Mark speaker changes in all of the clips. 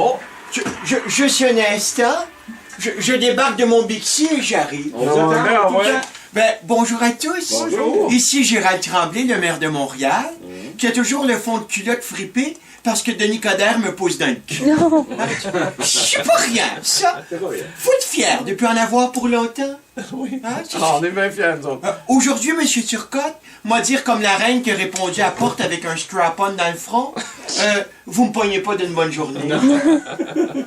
Speaker 1: Oh, juste un instant. Je débarque de mon Bixi et j'arrive. Ben, bonjour à tous.
Speaker 2: Bonjour.
Speaker 1: Ici Gérald Tremblay, le maire de Montréal, qui a toujours le fond de culotte fripé parce que Denis Coderre me pose dans le cul.
Speaker 3: Non.
Speaker 1: C'est pas rien, ça. Faut être fier de plus en avoir pour longtemps.
Speaker 2: Oui.
Speaker 1: Hein?
Speaker 2: On est bien fiers, nous autres.
Speaker 1: Aujourd'hui, M. Turcotte m'a dit comme la reine qui a répondu à la porte avec un strap-on dans le front. Vous me pognez pas d'une bonne journée.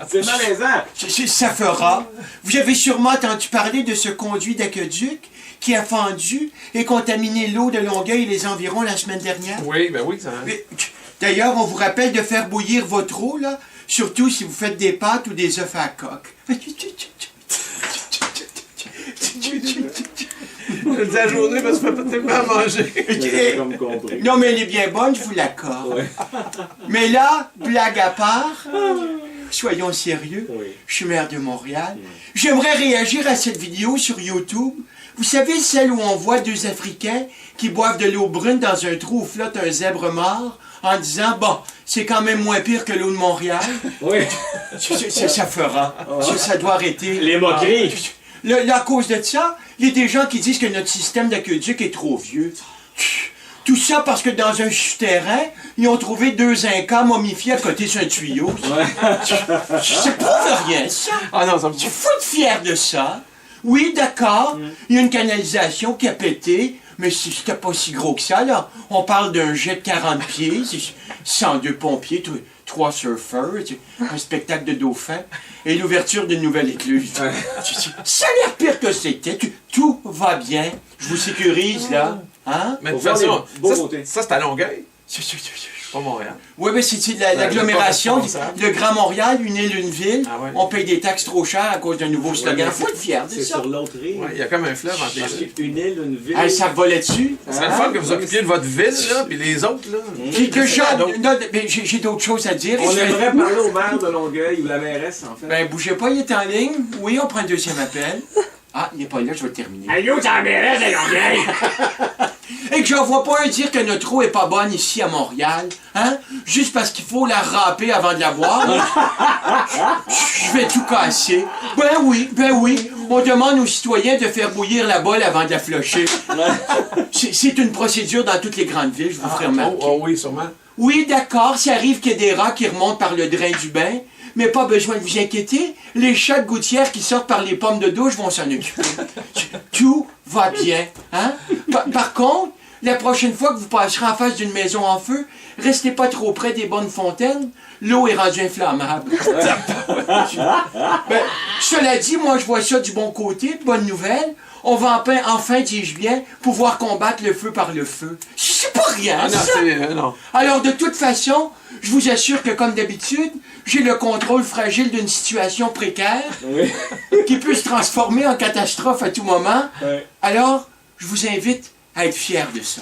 Speaker 4: C'est malaisant.
Speaker 1: Ça fera. Vous avez sûrement entendu parler de ce conduit d'aqueduc qui a fendu et contaminé l'eau de Longueuil et les environs la semaine dernière.
Speaker 2: Oui, ben oui, ça.
Speaker 1: D'ailleurs, on vous rappelle de faire bouillir votre eau, là, surtout si vous faites des pâtes ou des œufs à la coque.
Speaker 2: Je dis à journée parce que ça fait pas tellement à manger.
Speaker 4: Comme compris.
Speaker 1: Non, mais elle est bien bonne, je vous l'accorde.
Speaker 4: Ouais.
Speaker 1: Mais là, blague à part, soyons sérieux,
Speaker 4: Oui.
Speaker 1: je suis maire de Montréal. J'aimerais réagir à cette vidéo sur YouTube. Vous savez, celle où on voit deux Africains qui boivent de l'eau brune dans un trou où flotte un zèbre mort en disant, bon, c'est quand même moins pire que l'eau de Montréal.
Speaker 4: Oui.
Speaker 1: Ça fera. Ça doit arrêter.
Speaker 4: Les moqueries.
Speaker 1: Là, à cause de ça, il y a des gens qui disent que notre système d'aqueduc est trop vieux. Tout ça parce que dans un souterrain, ils ont trouvé deux Incas momifiés à côté sur un tuyau. Ça prouve rien, ça.
Speaker 2: Ah non, ça me
Speaker 1: Tu faut être fier de ça. Oui, d'accord, il y a une canalisation qui a pété, mais c'était pas si gros que ça, là. On parle d'un jet de 40 pieds, 102 pompiers, 3 surfeurs, un spectacle de dauphins et l'ouverture d'une nouvelle écluse. Ça a l'air pire que c'était. Tout va bien. Je vous sécurise, là. Hein?
Speaker 2: Mais de toute
Speaker 4: Faut voir
Speaker 2: façon,
Speaker 4: les beaux côtés.
Speaker 2: ça c'est à Longueuil, pas Montréal.
Speaker 1: Oui, mais c'est l'agglomération,
Speaker 2: pas responsable.
Speaker 1: le Grand Montréal, une île, une ville.
Speaker 2: Ah ouais.
Speaker 1: On paye des taxes trop chères à cause d'un nouveau slogan. Faut être fier de
Speaker 4: C'est
Speaker 1: ça.
Speaker 4: sur l'autre rive.
Speaker 2: Ouais, il y a comme un fleuve entre les
Speaker 4: Parce
Speaker 2: deux.
Speaker 4: qu'une île, une ville.
Speaker 1: Hey, ça volait dessus.
Speaker 2: C'est le fun que vous occupiez de votre ville, là, puis les autres, là.
Speaker 1: Puis que
Speaker 2: C'est ça, donc.
Speaker 1: j'ai d'autres choses à dire.
Speaker 4: On
Speaker 1: Je vais-
Speaker 4: aimerait parler au maire de Longueuil ou la mairesse, en fait.
Speaker 1: Ben, bougez pas, il est en ligne. Oui, on prend un deuxième appel. Ah, il est pas là, je vais le terminer.
Speaker 4: Allô, c'est la mairesse de Longueuil!
Speaker 1: Et que j'en vois pas un dire que notre eau est pas bonne ici à Montréal. Hein? Juste parce qu'il faut la râper avant de la boire. Je vais tout casser. Ben oui. On demande aux citoyens de faire bouillir la bolle avant de la flusher. C'est une procédure dans toutes les grandes villes, je vous ferai remarquer.
Speaker 2: Oh oui, sûrement.
Speaker 1: Oui, d'accord, ça arrive qu'il y ait des rats qui remontent par le drain du bain, mais pas besoin de vous inquiéter, les chats de gouttière qui sortent par les pommes de douche vont s'en occuper. Tout va bien, hein? Par contre, la prochaine fois que vous passerez en face d'une maison en feu, restez pas trop près des bonnes fontaines, l'eau est rendue inflammable. Ben, cela dit, moi je vois ça du bon côté, bonne nouvelle. On va enfin, dis-je bien, pouvoir combattre le feu par le feu. C'est pas rien,
Speaker 2: Ah non,
Speaker 1: ça!
Speaker 2: c'est... non.
Speaker 1: Alors, de toute façon, je vous assure que, comme d'habitude, j'ai le contrôle fragile d'une situation précaire
Speaker 4: Oui.
Speaker 1: qui peut se transformer en catastrophe à tout moment.
Speaker 4: Ouais.
Speaker 1: Alors, je vous invite à être fiers de ça.